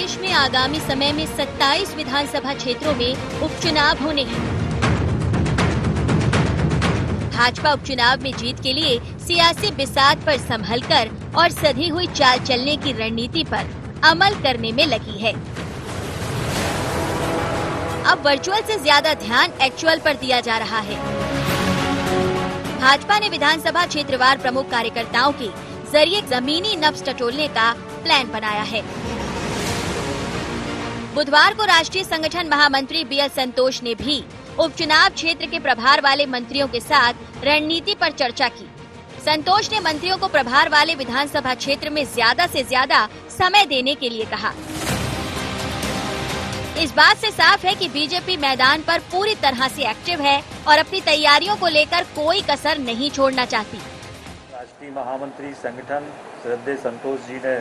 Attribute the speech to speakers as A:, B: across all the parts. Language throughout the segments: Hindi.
A: प्रदेश में आगामी समय में 27 विधानसभा क्षेत्रों में उपचुनाव होने हैं। भाजपा उपचुनाव में जीत के लिए सियासी बिसात पर संभलकर और सधी हुई चाल चलने की रणनीति पर अमल करने में लगी है। अब वर्चुअल से ज्यादा ध्यान एक्चुअल पर दिया जा रहा है। भाजपा ने विधानसभा क्षेत्रवार प्रमुख कार्यकर्ताओं के जरिए जमीनी नब्ज टटोलने का प्लान बनाया है। बुधवार को राष्ट्रीय संगठन महामंत्री बीएल संतोष ने भी उपचुनाव क्षेत्र के प्रभार वाले मंत्रियों के साथ रणनीति पर चर्चा की। संतोष ने मंत्रियों को प्रभार वाले विधानसभा क्षेत्र में ज्यादा से ज्यादा समय देने के लिए कहा। इस बात से साफ है कि बीजेपी मैदान पर पूरी तरह से एक्टिव है और अपनी तैयारियों को लेकर कोई कसर नहीं छोड़ना चाहती।
B: राष्ट्रीय महामंत्री संगठन श्रद्धेय संतोष जी ने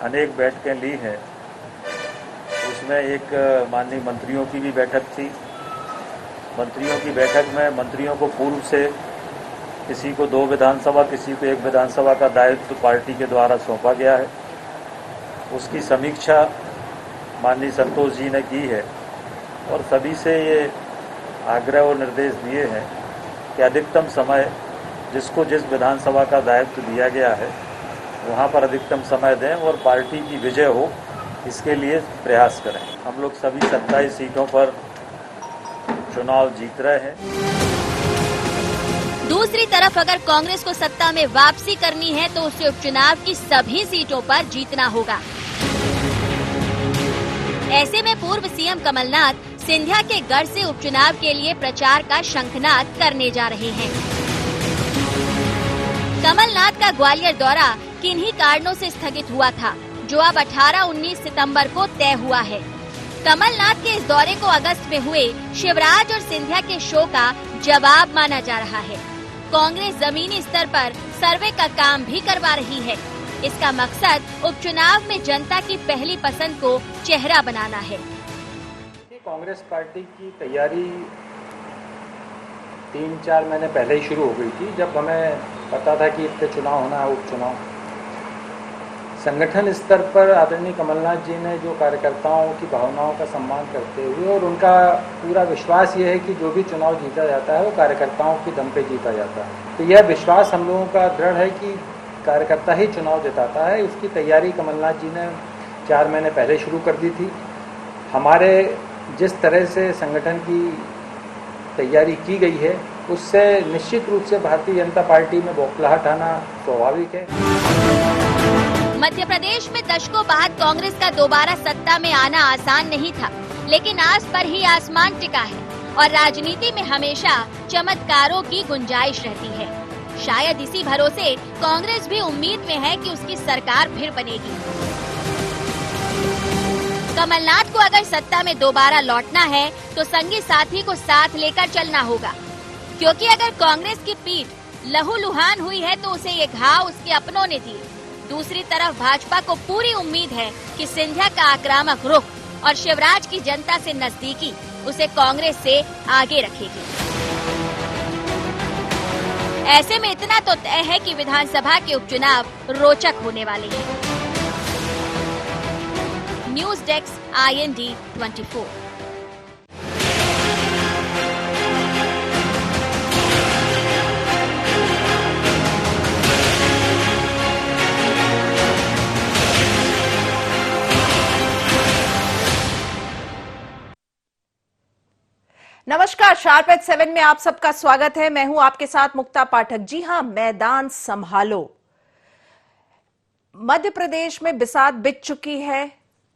B: अनेक बैठकें ली हैं। उसमें एक माननीय मंत्रियों की भी बैठक थी। मंत्रियों की बैठक में मंत्रियों को पूर्व से किसी को 2 विधानसभा, किसी को 1 विधानसभा का दायित्व पार्टी के द्वारा सौंपा गया है। उसकी समीक्षा माननीय संतोष जी ने की है और सभी से ये आग्रह और निर्देश दिए हैं कि अधिकतम समय जिसको जिस विधानसभा का दायित्व दिया गया है वहाँ पर अधिकतम समय दें और पार्टी की विजय हो, इसके लिए प्रयास करें। हम लोग सभी 27 सीटों पर चुनाव जीत रहे हैं।
A: दूसरी तरफ अगर कांग्रेस को सत्ता में वापसी करनी है तो उसे उपचुनाव की सभी सीटों पर जीतना होगा। ऐसे में पूर्व सीएम कमलनाथ सिंधिया के गढ़ से उपचुनाव के लिए प्रचार का शंखनाद करने जा रहे हैं। कमलनाथ का ग्वालियर दौरा किन्हीं कारणों से स्थगित हुआ था, जो अब 18-19 सितंबर को तय हुआ है। कमलनाथ के इस दौरे को अगस्त में हुए शिवराज और सिंधिया के शो का जवाब माना जा रहा है। कांग्रेस जमीनी स्तर पर सर्वे का काम भी करवा रही है। इसका मकसद उपचुनाव में जनता की पहली पसंद को चेहरा बनाना है।
C: कांग्रेस पार्टी की तैयारी 3-4 महीने पहले ही शुरू हो गई थी, जब हमें पता था कि इससे चुनाव होना है, उपचुनाव। संगठन स्तर पर आदरणीय कमलनाथ जी ने जो कार्यकर्ताओं की भावनाओं का सम्मान करते हुए और उनका पूरा विश्वास ये है कि जो भी चुनाव जीता जाता है वो कार्यकर्ताओं की दम पे जीता जाता है। तो यह विश्वास हम लोगों का दृढ़ है कि कार्यकर्ता ही चुनाव जिताता है। उसकी तैयारी कमलनाथ जी ने 4 महीने पहले शुरू कर दी थी। हमारे जिस तरह से संगठन की तैयारी की गई है उससे निश्चित रूप से भारतीय जनता पार्टी में बौखलाहट आना स्वाभाविक है।
A: मध्य प्रदेश में दशकों बाद कांग्रेस का दोबारा सत्ता में आना आसान नहीं था, लेकिन आस पर ही आसमान टिका है और राजनीति में हमेशा चमत्कारों की गुंजाइश रहती है। शायद इसी भरोसे कांग्रेस भी उम्मीद में है कि उसकी सरकार फिर बनेगी। कमलनाथ को अगर सत्ता में दोबारा लौटना है तो संगी साथी को साथ लेकर चलना होगा, क्योंकि अगर कांग्रेस की पीठ लहूलुहान हुई है तो उसे ये घाव उसके अपनों ने दिए। दूसरी तरफ भाजपा को पूरी उम्मीद है कि सिंधिया का आक्रामक रुख और शिवराज की जनता से नजदीकी उसे कांग्रेस से आगे रखेगी। ऐसे में इतना तो तय है कि विधानसभा के उपचुनाव रोचक होने वाले हैं। News desk IND 24।
D: नमस्कार, शार्प एट 7 में आप सबका स्वागत है। मैं हूं आपके साथ मुक्ता पाठक। जी हां, मैदान संभालो। मध्य प्रदेश में बिसात बिछ चुकी है।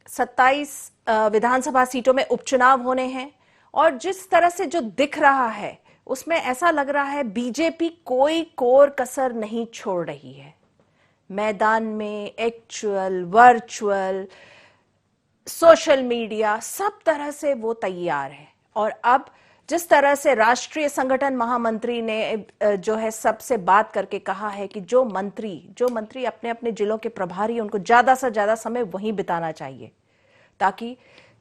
D: 27 विधानसभा सीटों में उपचुनाव होने हैं और जिस तरह से जो दिख रहा है उसमें ऐसा लग रहा है बीजेपी कोई कोर कसर नहीं छोड़ रही है। मैदान में एक्चुअल, वर्चुअल, सोशल मीडिया, सब तरह से वो तैयार है। और अब जिस तरह से राष्ट्रीय संगठन महामंत्री ने जो है सबसे बात करके कहा है कि जो मंत्री अपने अपने जिलों के प्रभारी, उनको ज्यादा से ज्यादा समय वहीं बिताना चाहिए, ताकि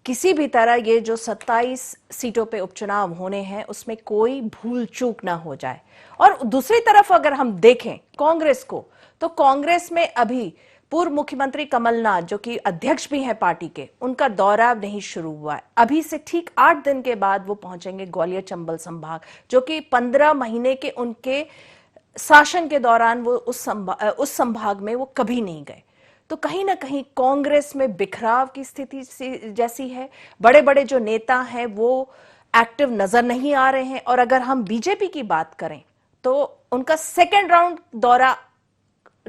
D: किसी भी तरह ये जो 27 सीटों पे उपचुनाव होने हैं उसमें कोई भूल चूक ना हो जाए। और दूसरी तरफ अगर हम देखें कांग्रेस को, तो कांग्रेस में अभी पूर्व मुख्यमंत्री कमलनाथ, जो कि अध्यक्ष भी हैं पार्टी के, उनका दौरा नहीं शुरू हुआ है। अभी से ठीक 8 दिन के बाद वो पहुंचेंगे ग्वालियर चंबल संभाग, जो कि 15 महीने के उनके शासन के दौरान वो उस संभाग में वो कभी नहीं गए। तो कहीं ना कहीं कांग्रेस में बिखराव की स्थिति जैसी है। बड़े बड़े जो नेता हैं वो एक्टिव नजर नहीं आ रहे हैं। और अगर हम बीजेपी की बात करें तो उनका सेकेंड राउंड दौरा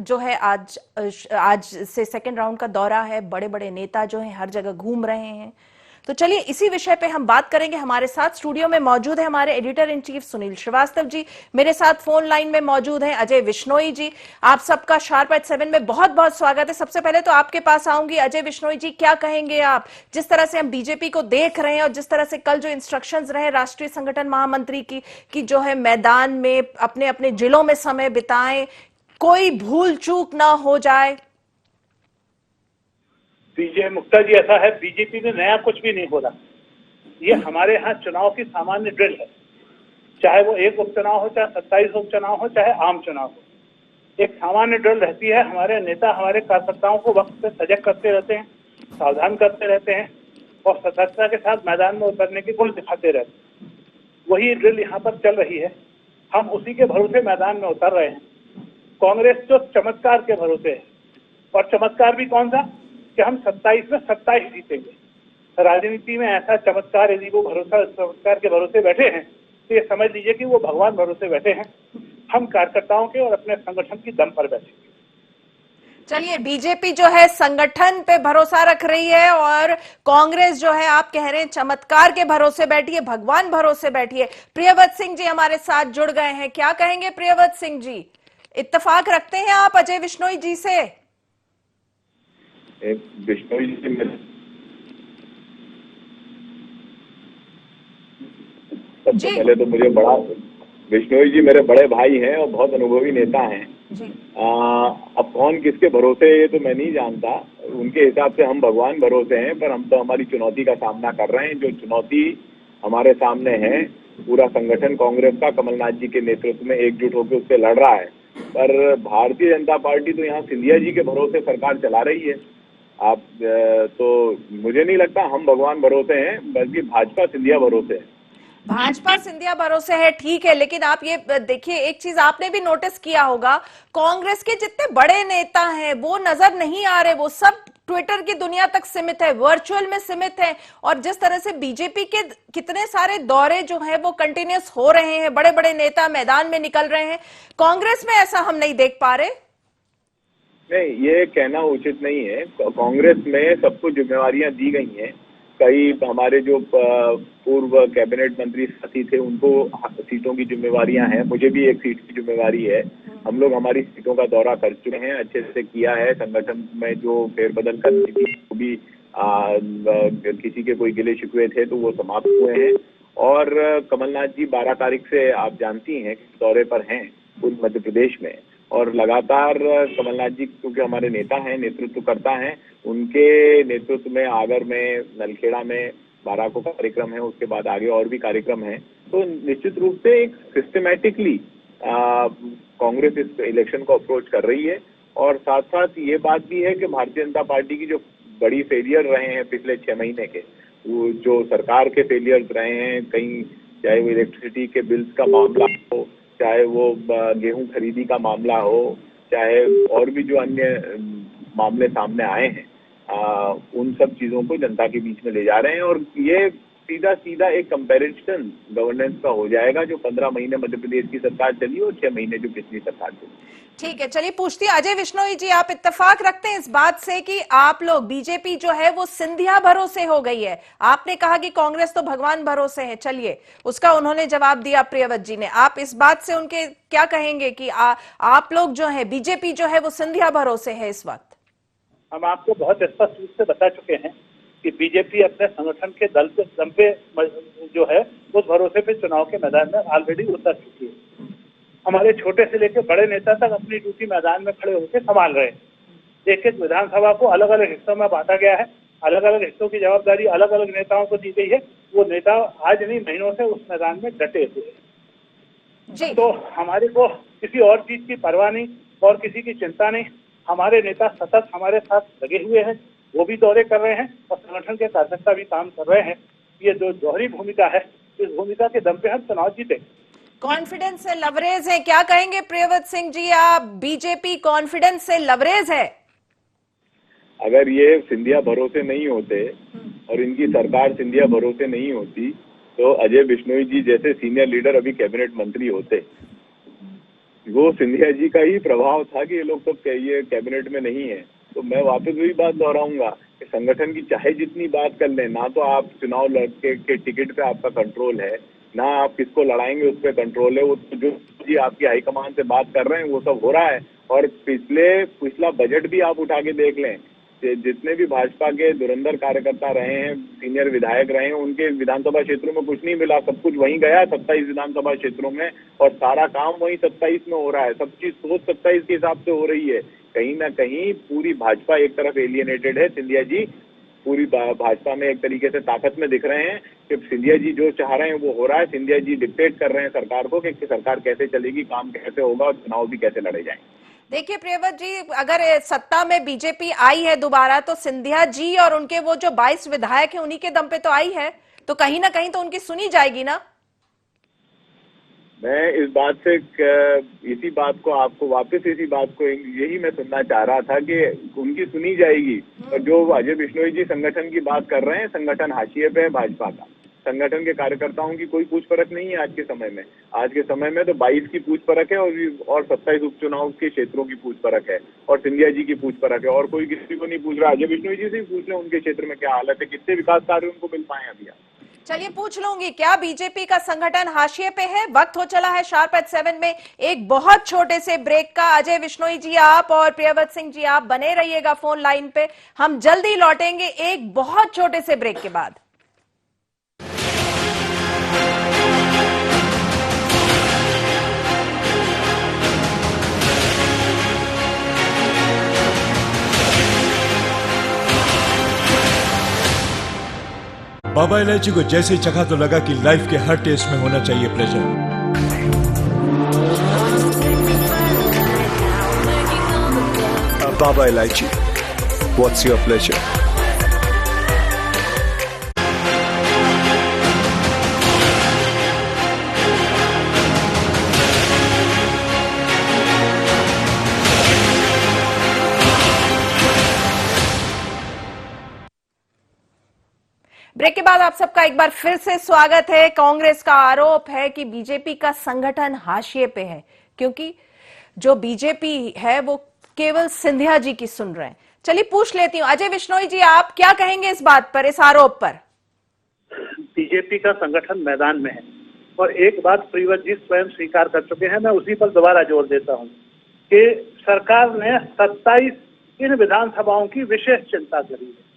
D: जो है, आज से सेकेंड राउंड का दौरा है। बड़े बड़े नेता जो हैं हर जगह घूम रहे हैं। तो चलिए इसी विषय पे हम बात करेंगे। हमारे साथ स्टूडियो में मौजूद है हमारे editor in chief Sunil Shrivastava ji, मेरे साथ फोन लाइन में मौजूद हैं अजय विश्नोई जी। आप सबका शार्प एट 7 में बहुत बहुत स्वागत है। सबसे पहले तो आपके पास आऊंगी। अजय विश्नोई जी, क्या कहेंगे आप, जिस तरह से हम बीजेपी को देख रहे हैं और जिस तरह से कल जो इंस्ट्रक्शंस रहे राष्ट्रीय संगठन महामंत्री की जो है मैदान में अपने अपने जिलों में समय बिताएं, कोई भूल चूक ना हो जाए।
E: विजय मुक्ता जी, ऐसा है, बीजेपी में नया कुछ भी नहीं हो रहा। ये हमारे यहाँ चुनाव की सामान्य ड्रिल है, चाहे वो एक उपचुनाव हो, चाहे 27 उपचुनाव हो, चाहे आम चुनाव हो। एक सामान्य ड्रिल रहती है। हमारे नेता हमारे कार्यकर्ताओं को वक्त पे सजग करते रहते हैं, सावधान करते रहते हैं और सतर्कता के साथ मैदान में उतरने की गुण दिखाते रहते हैं। वही ड्रिल यहाँ पर चल रही है। हम उसी के भरोसे मैदान में उतर रहे हैं। कांग्रेस तो चमत्कार के भरोसे है, और चमत्कार भी कौन सा कि हम 27 में 27 जीतेंगे। राजनीति में ऐसा चमत्कार, यदि वो चमत्कार के भरोसे बैठे हैं तो ये समझ लीजिए कि वो भगवान भरोसे बैठे हैं। हम कार्यकर्ताओं के और अपने संगठन की दम पर बैठे।
D: चलिए, बीजेपी जो है संगठन पे भरोसा रख रही है और कांग्रेस जो है, आप कह रहे हैं चमत्कार के भरोसे बैठी है, भगवान भरोसे बैठी है। प्रियव्रत सिंह जी हमारे साथ जुड़ गए हैं। क्या कहेंगे प्रियव्रत सिंह जी, इत्तेफाक रखते हैं आप अजय विश्नोई जी से?
F: विश्नोई जी सबसे पहले तो मुझे विश्नोई जी मेरे बड़े भाई हैं और बहुत अनुभवी नेता हैं। अब कौन किसके भरोसे है ये तो मैं नहीं जानता। उनके हिसाब से हम भगवान भरोसे हैं, पर हम तो हमारी चुनौती का सामना कर रहे हैं। जो चुनौती हमारे सामने है, पूरा संगठन कांग्रेस का कमलनाथ जी के नेतृत्व में एकजुट होकर उससे लड़ रहा है। पर भारतीय जनता पार्टी तो यहाँ सिंधिया जी के भरोसे सरकार चला रही है। आप तो मुझे नहीं लगता हम भगवान भरोसे हैं, बल्कि भाजपा सिंधिया भरोसे है।
D: भाजपा सिंधिया भरोसे है, ठीक है, लेकिन आप ये देखिए, एक चीज आपने भी नोटिस किया होगा, कांग्रेस के जितने बड़े नेता हैं वो नजर नहीं आ रहे। वो सब ट्विटर की दुनिया तक सीमित है, वर्चुअल में सीमित है। और जिस तरह से बीजेपी के कितने सारे दौरे जो हैं वो कंटिन्यूस हो रहे हैं, बड़े बड़े नेता मैदान में निकल रहे हैं, कांग्रेस में ऐसा हम नहीं देख पा रहे।
F: नहीं, ये कहना उचित नहीं है। कांग्रेस में सबको जिम्मेवारियां दी गई हैं। कई हमारे जो पूर्व कैबिनेट मंत्री साथी थे उनको सीटों की जिम्मेवारियां हैं। मुझे भी एक सीट की जिम्मेवारी है। हम लोग हमारी सीटों का दौरा कर चुके हैं, अच्छे से किया है। संगठन में जो फेरबदल करनी थी वो भी किसी के कोई गिले शिकवे थे तो वो समाप्त हुए हैं। और कमलनाथ जी 12 तारीख से आप जानती हैं कि दौरे पर हैं पूर्व मध्य प्रदेश में। और लगातार कमलनाथ जी क्योंकि हमारे नेता हैं, नेतृत्वकर्ता हैं, उनके नेतृत्व में आगर में, नलखेड़ा में 12 को कार्यक्रम है। उसके बाद आगे और भी कार्यक्रम है। तो निश्चित रूप से एक सिस्टमैटिकली कांग्रेस इस इलेक्शन को अप्रोच कर रही है। और साथ साथ ये बात भी है कि भारतीय जनता पार्टी की जो बड़ी फेलियर रहे हैं पिछले 6 महीने के, वो जो सरकार के फेलियर्स रहे हैं, कहीं चाहे वो इलेक्ट्रिसिटी के बिल्स का मामला हो, चाहे वो गेहूं खरीदी का मामला हो, चाहे और भी जो अन्य मामले सामने आए हैं, उन सब चीजों को जनता के बीच में ले जा रहे हैं। और ये सीधा सीधा एक कंपैरिजन गवर्नेंस का हो जाएगा, जो 15 महीने मध्य प्रदेश की सरकार चली और 6 महीने जो पिछली सरकार चली।
D: ठीक है, चलिए पूछती है अजय विश्नोई जी, आप इत्तेफाक रखते हैं इस बात से कि आप लोग, बीजेपी जो है वो सिंधिया भरोसे हो गई है? आपने कहा कि कांग्रेस तो भगवान भरोसे है, चलिए उसका उन्होंने जवाब दिया प्रियव्रत जी ने। आप इस बात से उनके क्या कहेंगे कि आप लोग जो है, बीजेपी जो है वो सिंधिया भरोसे है इस वक्त?
E: हम आपको बहुत स्पष्ट रूप से बता चुके हैं कि बीजेपी अपने संगठन के दम पे जो है उस भरोसे पे चुनाव के मैदान में ऑलरेडी उतर चुकी है। हमारे छोटे से लेकर बड़े नेता तक अपनी ड्यूटी मैदान में खड़े होकर संभाल रहे हैं। एक एक विधानसभा को अलग अलग हिस्सों में बांटा गया है, अलग अलग हिस्सों की जवाबदारी अलग अलग नेताओं को दी गई है। वो नेता आज नहीं महीनों से उस मैदान में डटे हुए हैं। तो हमारे को किसी और चीज की परवाह नहीं और किसी की चिंता नहीं। हमारे नेता सतत हमारे साथ लगे हुए हैं, वो भी दौरे कर रहे हैं और संगठन के कार्यकर्ता भी काम कर रहे हैं। ये जो दोहरी भूमिका है, इस भूमिका के दम पे हम चुनाव जीते।
D: कॉन्फिडेंस से लवरेज है, क्या कहेंगे प्रियव्रत सिंह जी आप? बीजेपी कॉन्फिडेंस से लवरेज है?
F: अगर ये सिंधिया भरोसे नहीं होते और इनकी सरकार सिंधिया भरोसे नहीं होती तो अजय बिश्नोई जी जैसे सीनियर लीडर अभी कैबिनेट मंत्री होते। वो सिंधिया जी का ही प्रभाव था कि ये लोग सब ये कैबिनेट में नहीं है। तो मैं वापस वही बात दोहराऊंगा कि संगठन की चाहे जितनी बात कर लें, ना तो आप चुनाव लड़के के टिकट पे आपका कंट्रोल है, ना आप किसको लड़ाएंगे उस पर कंट्रोल है। वो जो जी आपकी हाईकमान से बात कर रहे हैं वो सब हो रहा है। और पिछला बजट भी आप उठा के देख लें, जितने भी भाजपा के धुरंधर कार्यकर्ता रहे हैं, सीनियर विधायक रहे हैं, उनके विधानसभा क्षेत्रों में कुछ नहीं मिला, सब कुछ वहीं गया 27 विधानसभा क्षेत्रों में, और सारा काम वहीं 27 में हो रहा है। सब चीज सोच 27 के हिसाब से हो रही है। कहीं ना कहीं पूरी भाजपा एक तरफ एलियनेटेड है। सिंधिया जी पूरी भाजपा में एक तरीके से ताकत में दिख रहे हैं कि सिंधिया जी जो चाह रहे हैं वो हो रहा है। सिंधिया जी डिक्टेट कर रहे हैं सरकार को कि सरकार कैसे चलेगी, काम कैसे होगा और चुनाव भी कैसे लड़े जाएंगे।
D: देखिए प्रियव्रत जी, अगर सत्ता में बीजेपी आई है दोबारा तो सिंधिया जी और उनके वो जो 22 विधायक हैं उन्हीं के दम पे तो आई है, तो कहीं ना कहीं तो उनकी सुनी जाएगी ना?
F: मैं इस बात से इसी बात को आपको वापस इसी बात को यही मैं सुनना चाह रहा था कि उनकी सुनी जाएगी। और जो अजय बिश्नोई जी संगठन की बात कर रहे हैं, संगठन हाशिए पे है भाजपा का। संगठन के कार्यकर्ताओं की कोई पूछ परख नहीं है आज के समय में। आज के समय में तो 22 की पूछ परख है और 27 उपचुनाव के क्षेत्रों की पूछ परख है और सिंधिया जी की पूछ परख है, और कोई किसी को नहीं पूछ रहा। अजय बिश्नोई जी से ही पूछ रहे उनके क्षेत्र में क्या हालत है, कितने विकास कार्य उनको मिल पाए अभी।
D: चलिए पूछ लूंगी, क्या बीजेपी का संगठन हाशिए पे है? वक्त हो चला है शार्प एट 7 में एक बहुत छोटे से ब्रेक का। अजय बिश्नोई जी आप और प्रियव्रत सिंह जी आप बने रहिएगा फोन लाइन पे, हम जल्दी लौटेंगे एक बहुत छोटे से ब्रेक के बाद।
G: बाबा इलायची को जैसे चखा तो लगा कि लाइफ के हर टेस्ट में होना चाहिए प्लेजर। बाबा इलायची, व्हाट्स योर प्लेजर?
D: ब्रेक के बाद आप सबका एक बार फिर से स्वागत है। कांग्रेस का आरोप है कि बीजेपी का संगठन हाशिए पे है, क्योंकि जो बीजेपी है वो केवल सिंधिया जी की सुन रहे हैं। चलिए पूछ लेती हूँ, अजय बिश्नोई जी आप क्या कहेंगे इस बात पर, इस आरोप पर?
E: बीजेपी का संगठन मैदान में है और एक बात प्रियव्रत जी स्वयं स्वीकार कर चुके हैं, मैं उसी पर दोबारा जोर देता हूँ कि सरकार ने 27 इन विधानसभाओं की विशेष चिंता करी है।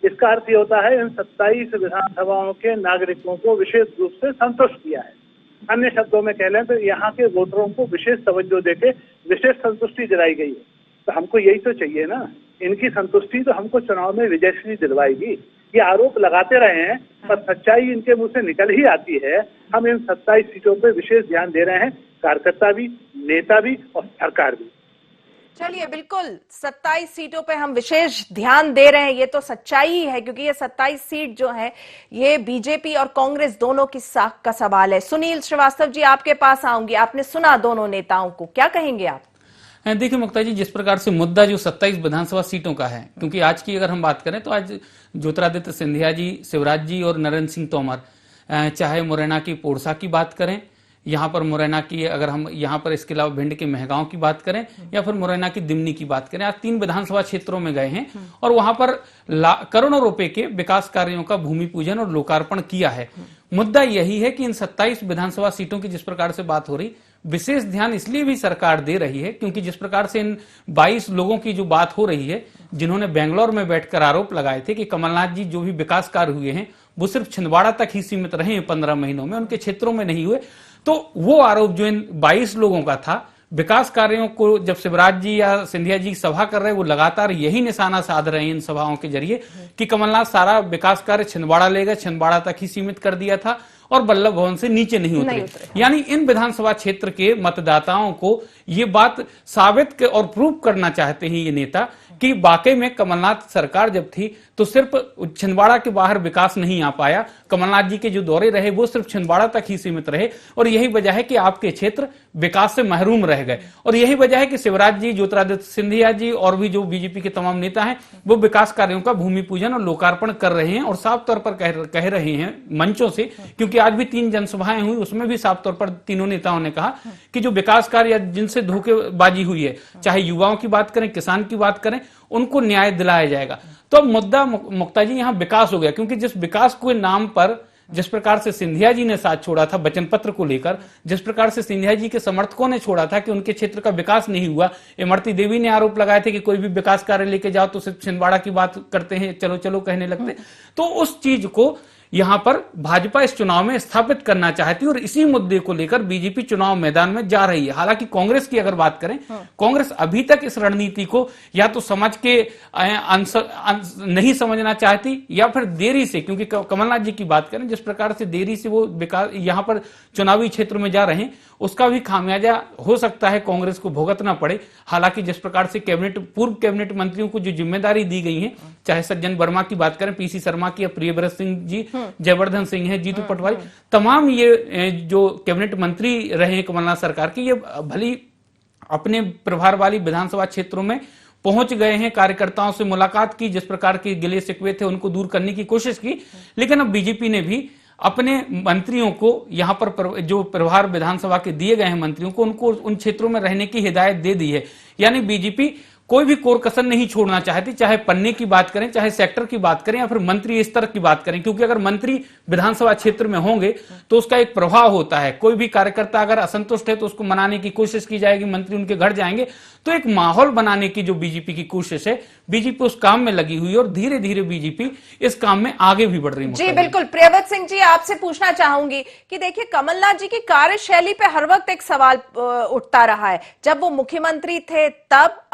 E: इसका अर्थ ये होता है इन 27 विधानसभाओं के नागरिकों को विशेष रूप से संतुष्ट किया है। अन्य शब्दों में कह लें तो यहाँ के वोटरों को विशेष तवज्जो देके विशेष संतुष्टि दिलाई गई है। तो हमको यही तो चाहिए ना, इनकी संतुष्टि तो हमको चुनाव में विजयश्री दिलवाएगी। ये आरोप लगाते रहे हैं पर सच्चाई इनके मुंह से निकल ही आती है। हम इन 27 सीटों पर विशेष ध्यान दे रहे हैं, कार्यकर्ता भी, नेता भी और सरकार भी।
D: चलिए बिल्कुल 27 सीटों पे हम विशेष ध्यान दे रहे हैं, ये तो सच्चाई ही है, क्योंकि ये 27 सीट जो है ये बीजेपी और कांग्रेस दोनों की साख का सवाल है। सुनील श्रीवास्तव जी आपके पास आऊंगी, आपने सुना दोनों नेताओं को, क्या कहेंगे आप?
H: देखिए मुक्ता जी, जिस प्रकार से मुद्दा जो 27 विधानसभा सीटों का है, क्योंकि आज की अगर हम बात करें तो आज ज्योतिरादित्य सिंधिया जी, शिवराज जी और नरेंद्र सिंह तोमर, चाहे मुरैना की पोड़सा की बात करें, यहाँ पर मुरैना की, अगर हम यहाँ पर इसके अलावा भिंड के महगांव की बात करें या फिर मुरैना की दिमनी की बात करें, आज 3 विधानसभा क्षेत्रों में गए हैं और वहां पर करोड़ों रुपए के विकास कार्यों का भूमि पूजन और लोकार्पण किया है। मुद्दा यही है कि इन 27 विधानसभा सीटों की जिस प्रकार से बात हो रही, विशेष ध्यान इसलिए भी सरकार दे रही है क्योंकि जिस प्रकार से इन 22 लोगों की जो बात हो रही है, जिन्होंने बेंगलोर में बैठकर आरोप लगाए थे कि कमलनाथ जी जो भी विकास कार्य हुए हैं वो सिर्फ छिंदवाड़ा तक ही सीमित रहे हैं 15 महीनों में, उनके क्षेत्रों में नहीं हुए। तो वो आरोप जो इन 22 लोगों का था, विकास कार्यों को जब शिवराज जी या सिंधिया जी सभा कर रहे, वो लगातार यही निशाना साध रहे हैं इन सभाओं के जरिए कि कमलनाथ सारा विकास कार्य छिंदवाड़ा ले गए, छिंदवाड़ा तक ही सीमित कर दिया था और वल्लभ भवन से नीचे नहीं उतरे। यानी इन विधानसभा क्षेत्र के मतदाताओं को ये बात साबित और प्रूव करना चाहते हैं ये नेता कि वाकई में कमलनाथ सरकार जब थी तो सिर्फ छिंदवाड़ा के बाहर विकास नहीं आ पाया। कमलनाथ जी के जो दौरे रहे वो सिर्फ छिंदवाड़ा तक ही सीमित रहे और यही वजह है कि आपके क्षेत्र विकास से महरूम रह गए। और यही वजह है कि शिवराज जी, ज्योतिरादित्य सिंधिया जी और भी जो बीजेपी के तमाम नेता हैं वो विकास कार्यों का भूमि पूजन और लोकार्पण कर रहे हैं और साफ तौर पर कह रहे हैं मंचों से, क्योंकि आज भी 3 जनसभाएं हुई, उसमें भी साफ तौर पर तीनों नेताओं ने कहा कि जो विकास कार्य जिनसे धोखेबाजी हुई है, चाहे युवाओं की बात करें, किसान की बात करें, उनको न्याय दिलाया जाएगा। तो अब मुद्दा मुक्ता जी यहाँ विकास हो गया, क्योंकि जिस विकास के नाम पर जिस प्रकार से सिंधिया जी ने साथ छोड़ा था वचन पत्र को लेकर, जिस प्रकार से सिंधिया जी के समर्थकों ने छोड़ा था कि उनके क्षेत्र का विकास नहीं हुआ, इमरती देवी ने आरोप लगाए थे कि कोई भी विकास कार्य लेके जाओ तो सिर्फ छिंदवाड़ा की बात करते हैं, चलो चलो कहने लगते। तो उस चीज को यहां पर भाजपा इस चुनाव में स्थापित करना चाहती है और इसी मुद्दे को लेकर बीजेपी चुनाव मैदान में जा रही है। हालांकि कांग्रेस की अगर बात करें, कांग्रेस अभी तक इस रणनीति को या तो समझ के नहीं समझना चाहती या फिर देरी से, क्योंकि कमलनाथ जी की बात करें जिस प्रकार से देरी से वो विकास यहां पर चुनावी क्षेत्र में जा रहे हैं उसका भी खामियाजा हो सकता है कांग्रेस को भुगतना पड़े। हालांकि जिस प्रकार से पूर्व कैबिनेट मंत्रियों को जो जिम्मेदारी दी गई है, चाहे सज्जन वर्मा की बात करें, पीसी शर्मा की, प्रियव्रत सिंह जी, जयवर्धन सिंह है, जीतू पटवारी, तमाम ये जो कैबिनेट मंत्री रहे हैं कमलनाथ सरकार के, ये भली अपने प्रभार वाली विधानसभा क्षेत्रों में पहुंच गए हैं, कार्यकर्ताओं से मुलाकात की, जिस प्रकार के गिले शिकवे थे उनको दूर करने की कोशिश की। लेकिन अब बीजेपी ने भी अपने मंत्रियों को यहां पर जो प्रभार विधानसभा के दिए गए हैं मंत्रियों को, उनको उन क्षेत्रों में रहने की हिदायत दे दी है। यानी बीजेपी कोई भी कोर कसर नहीं छोड़ना चाहती, चाहे पन्ने की बात करें, चाहे सेक्टर की बात करें या फिर मंत्री स्तर की बात करें, क्योंकि अगर मंत्री विधानसभा क्षेत्र में होंगे तो उसका एक प्रभाव होता है। कोई भी कार्यकर्ता अगर असंतुष्ट है तो उसको मनाने की कोशिश की जाएगी, मंत्री उनके घर जाएंगे, तो एक माहौल बनाने की जो बीजेपी की कोशिश है, बीजेपी उस काम में लगी हुई है और धीरे धीरे बीजेपी इस काम में आगे भी बढ़ रही है।
D: जी बिल्कुल। प्रियव्रत सिंह जी, आपसे पूछना चाहूंगी कि देखिए कमलनाथ जी की कार्यशैली पे हर वक्त एक सवाल उठता रहा है। जब वो मुख्यमंत्री थे तब,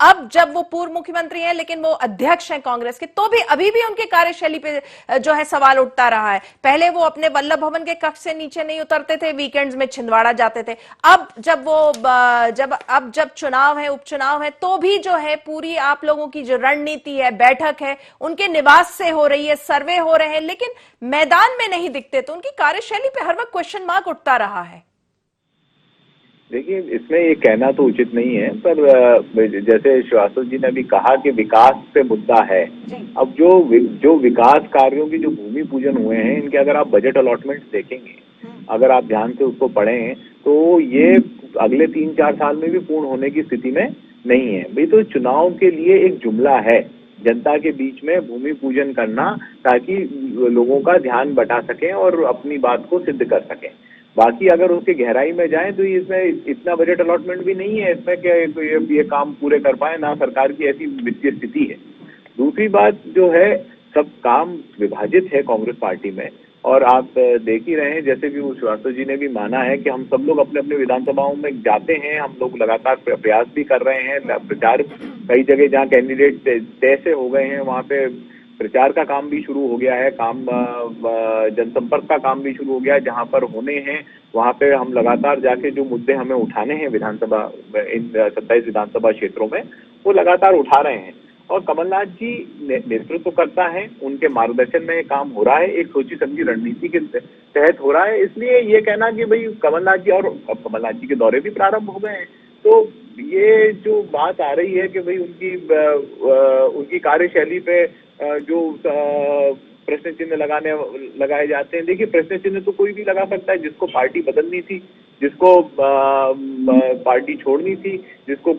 D: अब जब वो पूर्व मुख्यमंत्री हैं लेकिन वो अध्यक्ष हैं कांग्रेस के, तो भी अभी भी उनके कार्यशैली पे जो है सवाल उठता रहा है। पहले वो अपने वल्लभ भवन के कक्ष से नीचे नहीं उतरते थे, वीकेंड्स में छिंदवाड़ा जाते थे। अब जब चुनाव है, उपचुनाव है, तो भी जो है पूरी आप लोगों की जो रणनीति है, बैठक है, उनके निवास से हो रही है, सर्वे हो रहे हैं, लेकिन मैदान में नहीं दिखते। तो उनकी कार्यशैली पे हर वक्त क्वेश्चन मार्क उठता रहा है।
F: देखिए, इसमें ये कहना तो उचित नहीं है, पर जैसे श्रीवास्तव जी ने अभी कहा कि विकास पे मुद्दा है। अब जो विकास कार्यों की जो भूमि पूजन हुए हैं, इनके अगर आप बजट अलॉटमेंट्स देखेंगे, अगर आप ध्यान से उसको पढ़ें, तो ये अगले 3-4 साल में भी पूर्ण होने की स्थिति में नहीं है। भाई, तो चुनाव के लिए एक जुमला है जनता के बीच में भूमि पूजन करना, ताकि लोगों का ध्यान बटा सकें और अपनी बात को सिद्ध कर सकें। बाकी अगर उसके गहराई में जाएं तो इसमें इतना बजट अलॉटमेंट भी नहीं है इसमें कि ये काम पूरे कर पाए, ना सरकार की ऐसी वित्तीय स्थिति है। दूसरी बात जो है, सब काम विभाजित है कांग्रेस पार्टी में, और आप देख ही रहे हैं, जैसे भी श्रीवास्तव जी ने भी माना है कि हम सब लोग अपने अपने विधानसभाओं में जाते हैं, हम लोग लगातार प्रयास भी कर रहे हैं। प्रचार कई जगह जहाँ कैंडिडेट तय से हो गए हैं वहाँ पे प्रचार का काम भी शुरू हो गया है, जनसंपर्क का काम भी शुरू हो गया है। जहां पर होने हैं वहां पे हम लगातार जाके जो मुद्दे हमें उठाने हैं विधानसभा, इन 27 विधानसभा क्षेत्रों में, वो लगातार उठा रहे हैं। और कमलनाथ जी नेतृत्व करता है, उनके मार्गदर्शन में काम हो रहा है, एक सोची समझी रणनीति के तहत हो रहा है। इसलिए ये कहना कि भाई कमलनाथ जी, और अब कमलनाथ जी के दौरे भी प्रारंभ हो गए हैं, तो ये जो बात आ रही है कि भाई उनकी कार्यशैली पे जो प्रश्न चिन्ह लगाए जाते हैं। देखिए, प्रश्न चिन्ह तो कोई भी लगा सकता है, जिसको पार्टी बदलनी थी, जिसको पार्टी छोड़नी थी, जिसको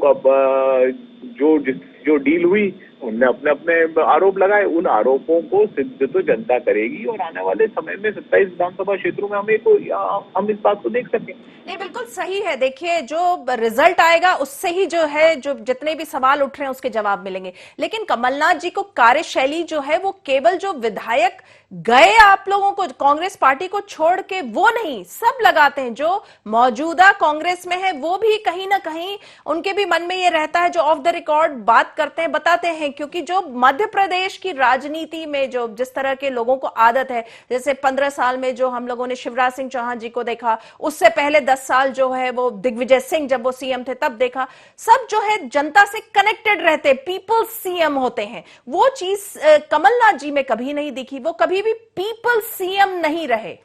F: जो डील हुई, उनने अपने अपने आरोप लगाए। उन आरोपों को सिद्ध तो जनता करेगी और आने वाले समय में 27 विधानसभा क्षेत्रों में हम इस बात को देख सकें।
D: नहीं, बिल्कुल बिल्कुल सही है। देखिए, जो रिजल्ट आएगा उससे ही जो है, जो जितने भी सवाल उठ रहे हैं उसके जवाब मिलेंगे। लेकिन कमलनाथ जी को कार्यशैली जो है वो केवल जो विधायक गए आप लोगों को, कांग्रेस पार्टी को छोड़ के, वो नहीं, सब लगाते हैं। जो मौजूदा कांग्रेस में है वो भी कहीं ना कहीं उनके भी मन में ये रहता है, जो ऑफ द रिकॉर्ड बात करते हैं, बताते हैं। क्योंकि जो मध्य प्रदेश की राजनीति में जो जिस तरह के लोगों को आदत है, जैसे 15 साल में जो हम लोगों ने शिवराज सिंह चौहान जी को देखा, उससे पहले 10 साल जो है वो दिग्विजय सिंह जब वो सीएम थे तब देखा, सब जो है जनता से कनेक्टेड रहते, पीपल्स सीएम होते हैं। वो चीज कमलनाथ जी में कभी नहीं दिखी, वो कभी भी पीपल सीएम नहीं रहे।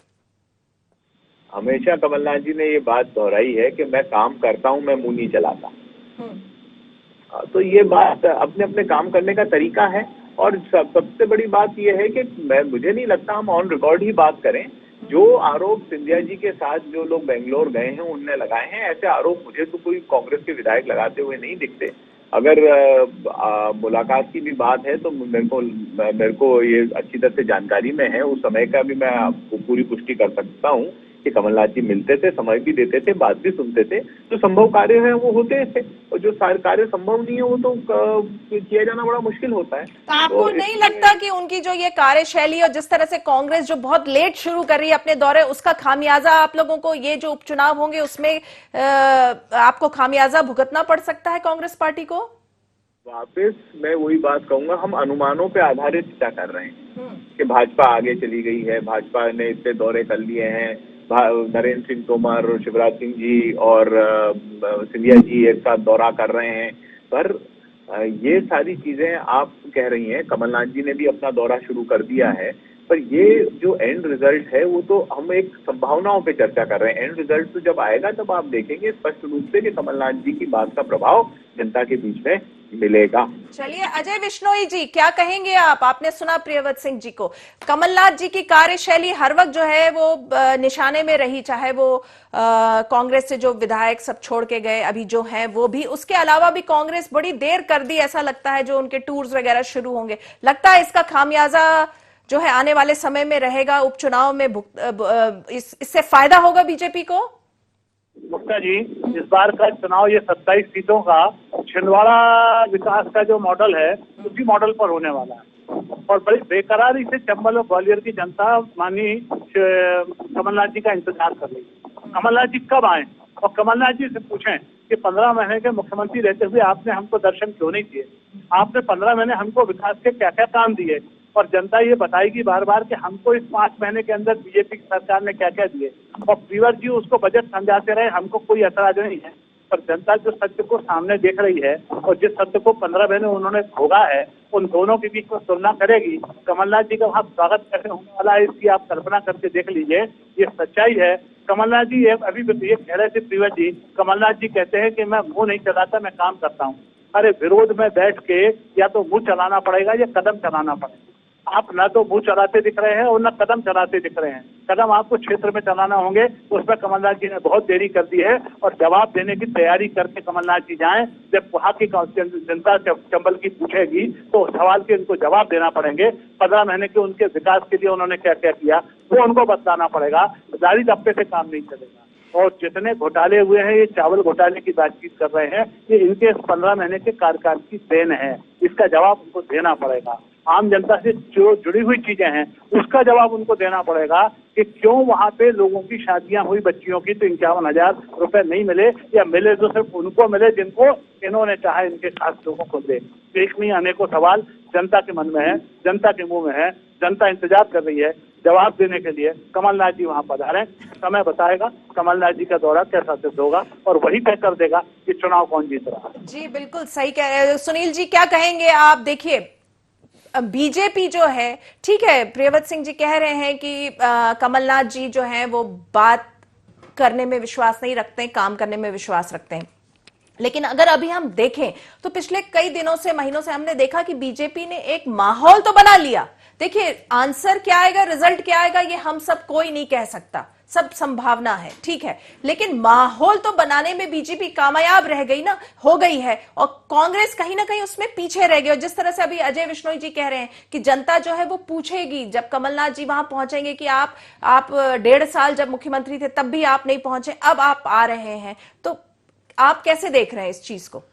F: हमेशा कमलनाथ जी ने ये बात दोहराई है कि मैं काम करता हूं, मैं मुंह नहीं चलाता। तो ये बात अपने अपने काम करने का तरीका है। और सबसे बड़ी बात ये है कि मुझे नहीं लगता हम ऑन रिकॉर्ड ही बात करें। जो आरोप सिंधिया जी के साथ जो लोग बेंगलोर गए हैं उनने लगाए हैं, ऐसे आरोप मुझे तो कोई कांग्रेस के विधायक लगाते हुए नहीं दिखते। अगर मुलाकात की भी बात है तो मेरे को ये अच्छी तरह से जानकारी में है। उस समय का भी मैं आपको पूरी पुष्टि कर सकता हूँ कि कमलनाथ जी मिलते थे, समय भी देते थे, बात भी सुनते थे। जो संभव कार्य है वो होते थे, और जो सारे कार्य संभव नहीं है वो तो किया जाना बड़ा मुश्किल होता है।
D: तो आपको नहीं लगता कि उनकी जो ये कार्यशैली और जिस तरह से कांग्रेस जो बहुत लेट शुरू कर रही है अपने दौरे, उसका खामियाजा आप लोगों को, ये जो उपचुनाव होंगे उसमें आपको खामियाजा भुगतना पड़ सकता है कांग्रेस पार्टी को?
F: वापस मैं वही बात कहूंगा, हम अनुमानों पे आधारित चर्चा कर रहे हैं कि भाजपा आगे चली गई है, भाजपा ने इतने दौरे कर लिए हैं, नरेंद्र सिंह तोमर, शिवराज सिंह जी और सिंधिया जी एक साथ दौरा कर रहे हैं। पर ये सारी चीजें आप कह रही हैं, कमलनाथ जी ने भी अपना दौरा शुरू कर दिया है, पर ये जो एंड रिजल्ट है वो तो हम एक संभावनाओं पे चर्चा कर रहे हैं। एंड रिजल्ट तो जब आएगा तब आप देखेंगे स्पष्ट रूप से कि कमलनाथ जी की बात का प्रभाव जनता के बीच में मिलेगा।
D: चलिए, अजय विश्नोई जी क्या कहेंगे आप? आपने सुना प्रियव्रत सिंह जी को, कमलनाथ जी की कार्यशैली हर वक्त जो है वो निशाने में रही, चाहे वो कांग्रेस से जो विधायक सब छोड़ के गए अभी जो हैं वो भी, उसके अलावा भी कांग्रेस बड़ी देर कर दी, ऐसा लगता है। जो उनके टूर्स वगैरह शुरू होंगे, लगता है इसका खामियाजा जो है आने वाले समय में रहेगा, उपचुनाव में इससे फायदा होगा बीजेपी को?
E: मुक्ता जी, इस बार का चुनाव ये 27 सीटों का छिंदवाड़ा विकास का जो मॉडल है उसी मॉडल पर होने वाला है। और बड़ी बेकरारी से चंबल और ग्वालियर की जनता माननीय कमलनाथ जी का इंतजार कर रही है। कमलनाथ जी कब आए, और कमलनाथ जी से पूछें कि 15 महीने के मुख्यमंत्री रहते हुए आपने हमको दर्शन क्यों नहीं दिए? आपने 15 महीने हमको विकास के क्या क्या काम दिए? और जनता ये बताएगी बार बार कि हमको इस 5 महीने के अंदर बीजेपी की सरकार ने क्या क्या दिए। और प्रियव्रत जी उसको बजट समझाते रहे, हमको कोई ऐतराज नहीं है, पर जनता जो सत्य को सामने देख रही है और जिस सत्य को 15 महीने उन्होंने भोगा है, उन दोनों के बीच में तुलना करेगी। कमलनाथ जी का वहाँ स्वागत कैसे होने वाला है इसकी आप कल्पना करके देख लीजिए। ये सच्चाई है। कमलनाथ जी अभी ये कह रहे थे प्रियव्रत जी, कमलनाथ जी कहते हैं कि मैं मुंह नहीं चलाता, मैं काम करता हूँ। अरे विरोध में बैठ के या तो मुंह चलाना पड़ेगा या कदम चलाना पड़ेगा। आप न तो मुंह चलाते दिख रहे हैं और न कदम चलाते दिख रहे हैं। कदम आपको क्षेत्र में चलाना होंगे, उसमें कमलनाथ जी ने बहुत देरी कर दी है। और जवाब देने की तैयारी करके कमलनाथ जी जाएं। जब वहाँ की जनता चंबल की पूछेगी तो सवाल के उनको जवाब देना पड़ेंगे। 15 महीने के उनके विकास के लिए उन्होंने क्या क्या किया वो उनको बताना पड़ेगा। दाढ़ी दप्पे से काम नहीं चलेगा। और जितने घोटाले हुए हैं, ये चावल घोटाले की बातचीत कर रहे हैं, ये इनके 15 महीने के कार्यकाल की देन है। इसका जवाब उनको देना पड़ेगा। आम जनता से जो जुड़ी हुई चीजें हैं उसका जवाब उनको देना पड़ेगा कि क्यों वहाँ पे लोगों की शादियां हुई बच्चियों की तो 51,000 रुपए नहीं मिले, या मिले तो सिर्फ उनको मिले जिनको इन्होंने चाहा इनके खास लोगों को दे। एक नहीं अनेकों सवाल जनता के मन में है, जनता के मुंह में है, जनता इंतजार कर रही है जवाब देने के लिए। कमलनाथ जी वहाँ पधारें, समय बताएगा कमलनाथ जी का दौरा कैसा सिद्ध होगा और वही तय कर देगा कि चुनाव कौन जीत रहा है।
D: जी बिल्कुल सही कह रहे हैं। सुनील जी क्या कहेंगे आप? देखिए, बीजेपी जो है, ठीक है, प्रियव्रत सिंह जी कह रहे हैं कि कमलनाथ जी जो हैं वो बात करने में विश्वास नहीं रखते, काम करने में विश्वास रखते हैं। लेकिन अगर अभी हम देखें तो पिछले कई दिनों से, महीनों से हमने देखा कि बीजेपी ने एक माहौल तो बना लिया। देखिए, आंसर क्या आएगा, रिजल्ट क्या आएगा, ये हम सब कोई नहीं कह सकता। सब संभावना है, ठीक है, लेकिन माहौल तो बनाने में बीजेपी कामयाब रह गई ना, हो गई है, और कांग्रेस कहीं ना कहीं उसमें पीछे रह गई। और जिस तरह से अभी अजय विश्नोई जी कह रहे हैं कि जनता जो है वो पूछेगी, जब कमलनाथ जी वहां पहुंचेंगे कि आप 1.5 साल जब मुख्यमंत्री थे तब भी आप नहीं पहुंचे, अब आप आ रहे हैं, तो आप कैसे देख रहे हैं इस चीज को?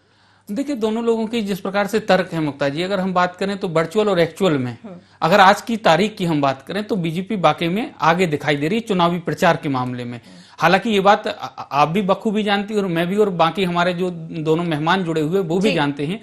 H: देखिए, दोनों लोगों की जिस प्रकार से तर्क है मुक्ता जी, अगर हम बात करें तो वर्चुअल और एक्चुअल में, अगर आज की तारीख की हम बात करें तो बीजेपी वाकई में आगे दिखाई दे रही है चुनावी प्रचार के मामले में। हालांकि ये बात आप भी बखूबी जानती है और मैं भी और बाकी हमारे जो दोनों मेहमान जुड़े हुए वो भी जानते हैं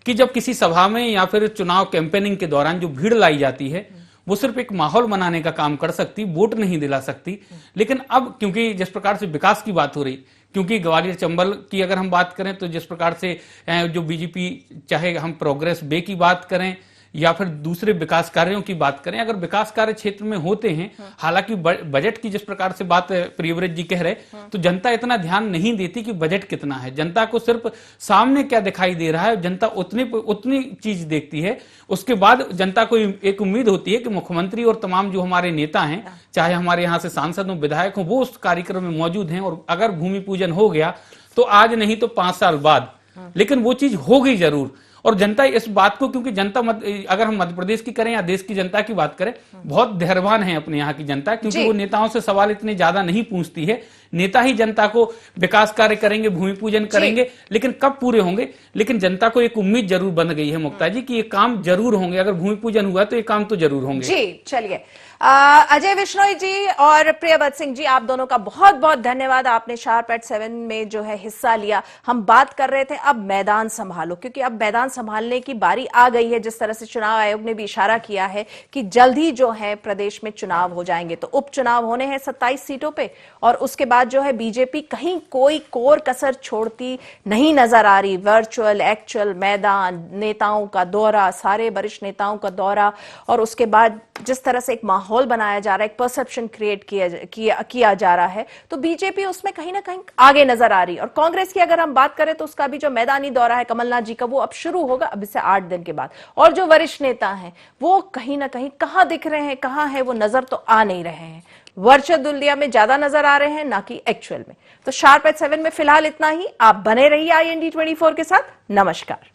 H: कि जब किसी सभा में या फिर चुनाव कैंपेनिंग के दौरान जो भीड़ लाई जाती है वो सिर्फ एक माहौल बनाने का काम कर सकती, वोट नहीं दिला सकती। लेकिन अब क्योंकि जिस प्रकार से विकास की बात हो रही, क्योंकि ग्वालियर चंबल की अगर हम बात करें तो जिस प्रकार से जो बीजेपी, चाहे हम प्रोग्रेस वे की बात करें या फिर दूसरे विकास कार्यों की बात करें, अगर विकास कार्य क्षेत्र में होते हैं, हालांकि बजट की जिस प्रकार से बात प्रियव्रत जी कह रहे, तो जनता इतना ध्यान नहीं देती कि बजट कितना है। जनता को सिर्फ सामने क्या दिखाई दे रहा है, जनता उतनी चीज देखती है। उसके बाद जनता को एक उम्मीद होती है कि मुख्यमंत्री और तमाम जो हमारे नेता हैं, चाहे हमारे यहाँ से सांसद हो, विधायक हो, वो उस कार्यक्रम में मौजूद हैं, और अगर भूमि पूजन हो गया तो आज नहीं तो 5 साल बाद, लेकिन वो चीज हो गई जरूर। और जनता इस बात को, क्योंकि जनता अगर हम मध्य प्रदेश की करें या देश की जनता की बात करें, बहुत धैर्यवान है अपने यहाँ की जनता, क्योंकि वो नेताओं से सवाल इतने ज्यादा नहीं पूछती है। नेता ही जनता को विकास कार्य करेंगे, भूमि पूजन करेंगे, लेकिन कब पूरे होंगे। लेकिन जनता को एक उम्मीद जरूर बन गई है मुक्ता जी कि ये काम जरूर होंगे, अगर भूमि पूजन हुआ तो ये काम तो जरूर होंगे।
D: जी चलिए, अजय विश्नोई जी और प्रियव्रत सिंह जी, आप दोनों का बहुत बहुत धन्यवाद, आपने शार्प एट 7 में जो है हिस्सा लिया। हम बात कर रहे थे अब मैदान संभालो, क्योंकि अब मैदान संभालने की बारी आ गई है। जिस तरह से चुनाव आयोग ने भी इशारा किया है कि जल्द ही जो है प्रदेश में चुनाव हो जाएंगे, तो उपचुनाव होने हैं 27 सीटों पे, और उसके बाद जो है बीजेपी कहीं कोई कोर कसर छोड़ती नहीं नजर आ रही। वर्चुअल, एक्चुअल, मैदान, नेताओं का दौरा, सारे वरिष्ठ नेताओं का दौरा, और उसके बाद जिस तरह से एक माहौल बनाया जा रहा है, एक परसेप्शन क्रिएट किया जा रहा है, तो बीजेपी उसमें कहीं ना कहीं आगे नजर आ रही है। और कांग्रेस की अगर हम बात करें तो उसका भी जो मैदानी दौरा है कमलनाथ जी का, वो अब शुरू होगा, अब इससे 8 दिन के बाद। और जो वरिष्ठ नेता हैं वो कहीं ना कहीं कहां दिख रहे हैं, कहां है, वो नजर तो आ नहीं रहे हैं। वर्चुअल दुनिया में ज्यादा नजर आ रहे हैं, ना कि एक्चुअल में। तो शार्प एट 7 में फिलहाल इतना ही। आप बने रहिए IND 24 के साथ। नमस्कार।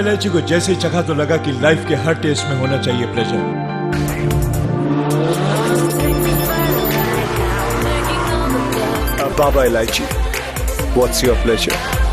G: इलायची को जैसे ही चखा तो लगा कि लाइफ के हर टेस्ट में होना चाहिए pleasure.
I: Baba Ilaichi, what's your pleasure?